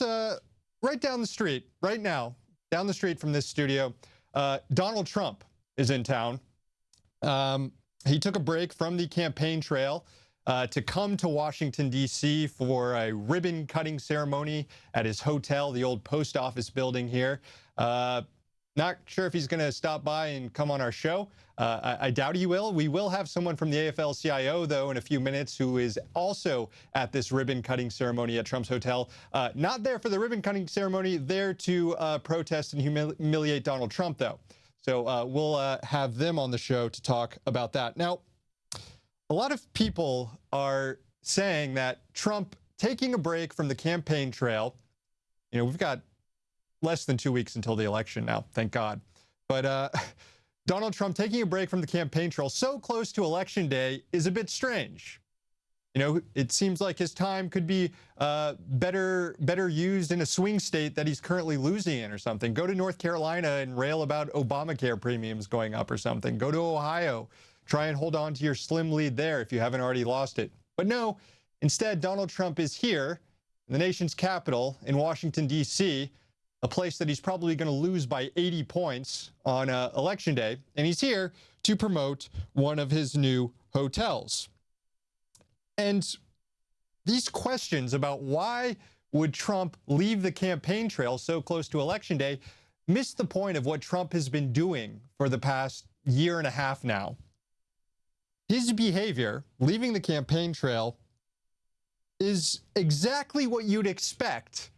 Right down the street, right now, down the street from this studio, Donald Trump is in town. He took a break from the campaign trail to come to Washington, D.C. for a ribbon cutting ceremony at his hotel, the old post office building here. Not sure if he's going to stop by and come on our show. I doubt he will. We will have someone from the AFL-CIO, though, in a few minutes, who is also at this ribbon-cutting ceremony at Trump's hotel. Not there for the ribbon-cutting ceremony, there to protest and humiliate Donald Trump, though. So we'll have them on the show to talk about that. Now, a lot of people are saying that Trump taking a break from the campaign trail, we've got less than 2 weeks until the election now, thank God. But Donald Trump taking a break from the campaign trail so close to Election Day is a bit strange. It seems like his time could be better used in a swing state that he's currently losing in or something. Go to North Carolina and rail about Obamacare premiums going up or something. Go to Ohio. Try and hold on to your slim lead there if you haven't already lost it. But no, instead, Donald Trump is here in the nation's capital in Washington, D.C., a place that he's probably going to lose by 80 points on Election Day. And he's here to promote one of his new hotels. And these questions about why would Trump leave the campaign trail so close to Election Day miss the point of what Trump has been doing for the past year and a half now. His behavior, leaving the campaign trail, is exactly what you'd expect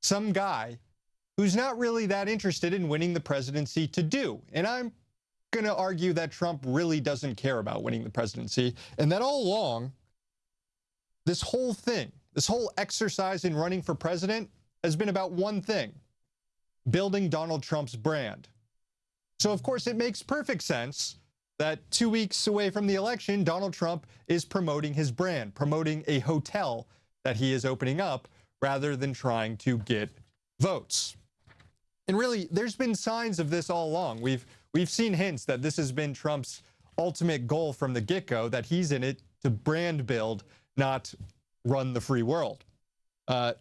some guy who's not really that interested in winning the presidency to do. And I'm going to argue that Trump really doesn't care about winning the presidency, and that all along, this whole thing, this whole exercise in running for president has been about one thing: building Donald Trump's brand. So, of course, it makes perfect sense that 2 weeks away from the election, Donald Trump is promoting his brand, promoting a hotel that he is opening up rather than trying to get votes. And really, there's been signs of this all along. We've seen hints that this has been Trump's ultimate goal from the get-go, that he's in it to brand build, not run the free world.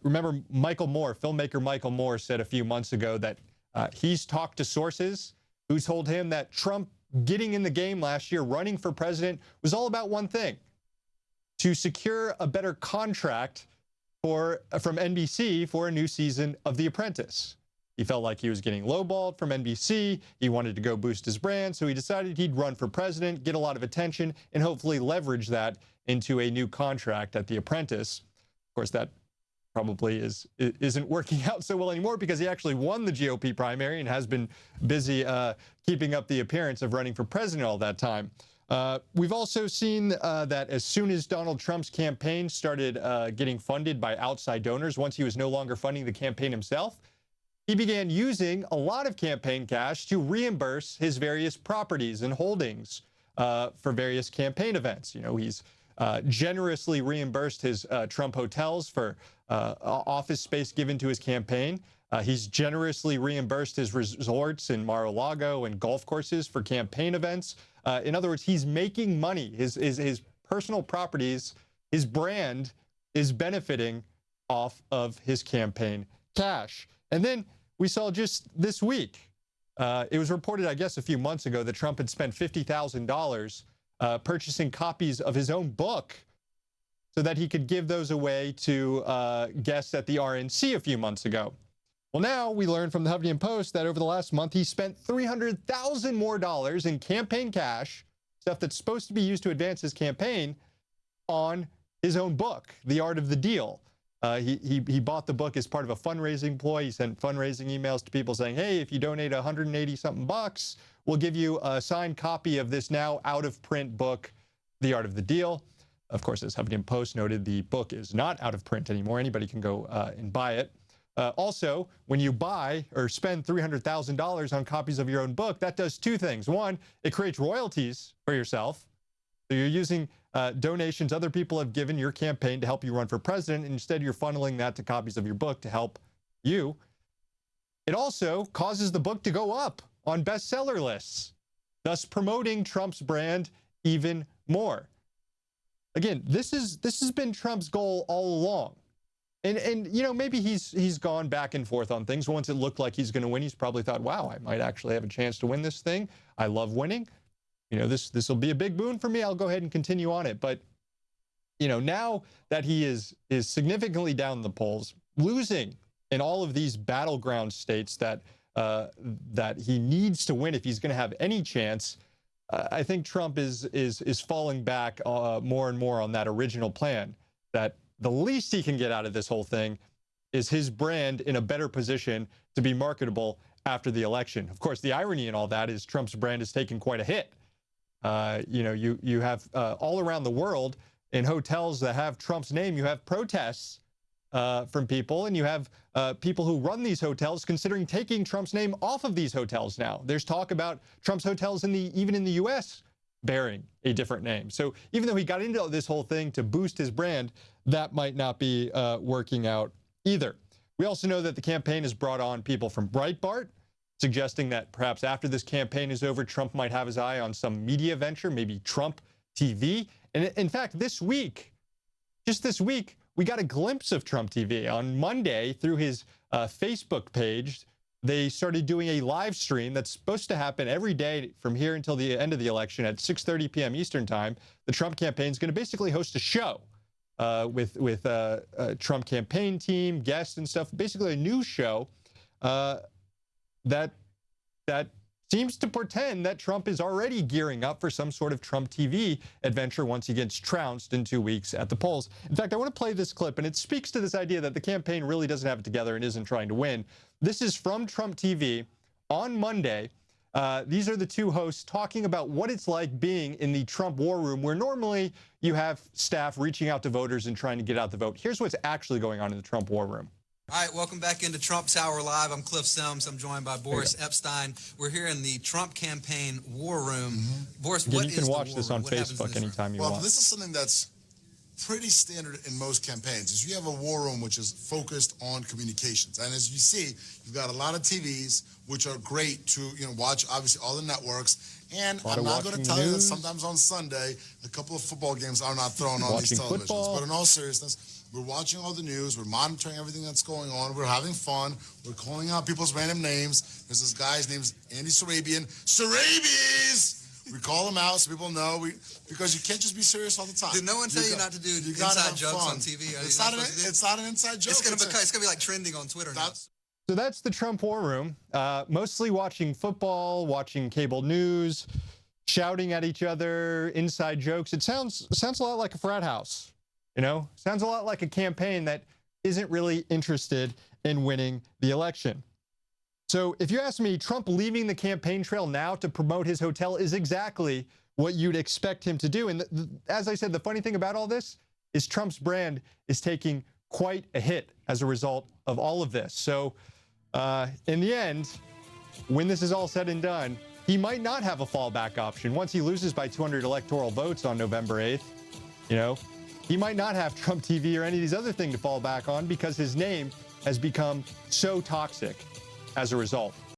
Remember, Michael Moore, filmmaker Michael Moore, said a few months ago that he's talked to sources who told him that Trump getting in the game last year, running for president, was all about one thing: to secure a better contract from NBC for a new season of The Apprentice. He felt like he was getting lowballed from NBC. He wanted to go boost his brand, so he decided he'd run for president, get a lot of attention, and hopefully leverage that into a new contract at The Apprentice. Of course, that probably isn't working out so well anymore, because he actually won the GOP primary and has been busy keeping up the appearance of running for president all that time. We've also seen that as soon as Donald Trump's campaign started getting funded by outside donors, once he was no longer funding the campaign himself, he began using a lot of campaign cash to reimburse his various properties and holdings for various campaign events. He's generously reimbursed his Trump hotels for office space given to his campaign. He's generously reimbursed his resorts in Mar-a-Lago and golf courses for campaign events. In other words, he's making money. His personal properties, his brand is benefiting off of his campaign cash. And then we saw just this week, it was reported, I guess, a few months ago that Trump had spent $50,000 purchasing copies of his own book so that he could give those away to guests at the RNC a few months ago. Well, now we learned from the Huffington Post that over the last month, he spent $300,000 more in campaign cash, stuff that's supposed to be used to advance his campaign, on his own book, The Art of the Deal. He bought the book as part of a fundraising ploy. He sent fundraising emails to people saying, hey, if you donate 180-something bucks, we'll give you a signed copy of this now out-of-print book, The Art of the Deal. Of course, as Huffington Post noted, the book is not out of print anymore. Anybody can go and buy it. Also, when you buy or spend $300,000 on copies of your own book, that does two things. One, it creates royalties for yourself. So you're using donations other people have given your campaign to help you run for president, and instead you're funneling that to copies of your book to help you. It also causes the book to go up on bestseller lists, thus promoting Trump's brand even more. Again, this has been Trump's goal all along. And you know, maybe he's gone back and forth on things. Once it looked like he's going to win, he's probably thought, wow, I might actually have a chance to win this thing. I love winning. You know, this will be a big boon for me. I'll go ahead and continue on it. But, you know, now that he is significantly down the polls, losing in all of these battleground states that that he needs to win if he's going to have any chance, I think Trump is falling back more and more on that original plan, that the least he can get out of this whole thing is his brand in a better position to be marketable after the election. Of course, the irony in all that is Trump's brand has taken quite a hit. You know, you have all around the world in hotels that have Trump's name, you have protests from people, and you have people who run these hotels considering taking Trump's name off of these hotels now. There's talk about Trump's hotels even in the U.S. bearing a different name. So even though he got into this whole thing to boost his brand, that might not be working out either. We also know that the campaign has brought on people from Breitbart, suggesting that perhaps after this campaign is over, Trump might have his eye on some media venture, maybe Trump TV. And in fact, this week, just this week, we got a glimpse of Trump TV. On Monday, through his Facebook page, they started doing a live stream that's supposed to happen every day from here until the end of the election at 6:30 p.m. Eastern time. The Trump campaign is going to basically host a show with a Trump campaign team, guests and stuff. Basically a news show that seems to portend that Trump is already gearing up for some sort of Trump TV adventure once he gets trounced in 2 weeks at the polls. In fact, I want to play this clip, and it speaks to this idea that the campaign really doesn't have it together and isn't trying to win. This is from Trump TV on Monday. These are the two hosts talking about what it's like being in the Trump war room, where normally you have staff reaching out to voters and trying to get out the vote. Here's what's actually going on in the Trump war room. All right, welcome back into Trump Tower Live. I'm Cliff Sims. I'm joined by Boris Epstein. We're here in the Trump campaign war room. Boris, Again, you can watch this on Facebook anytime you want. Well, this is something that's pretty standard in most campaigns. Is you have a war room which is focused on communications, and as you see, you've got a lot of TVs which are great to watch. Obviously, all the networks. And I'm not going to tell you that sometimes on Sunday, a couple of football games are not thrown on these televisions. But in all seriousness, we're watching all the news. We're monitoring everything that's going on. We're having fun. We're calling out people's random names. There's this guy's name's Andy Sarabian. Sarabies! We call him out so people know. Because you can't just be serious all the time. Did no one tell you not to do inside jokes on TV? It's not an inside joke. It's gonna be like trending on Twitter now. So that's the Trump war room. Mostly watching football, watching cable news, shouting at each other, inside jokes. It sounds a lot like a frat house. You know, sounds a lot like a campaign that isn't really interested in winning the election. So if you ask me, Trump leaving the campaign trail now to promote his hotel is exactly what you'd expect him to do. And as I said, the funny thing about all this is Trump's brand is taking quite a hit as a result of all of this. So in the end, when this is all said and done, he might not have a fallback option. Once he loses by 200 electoral votes on November 8th, you know, he might not have Trump TV or any of these other things to fall back on because his name has become so toxic as a result.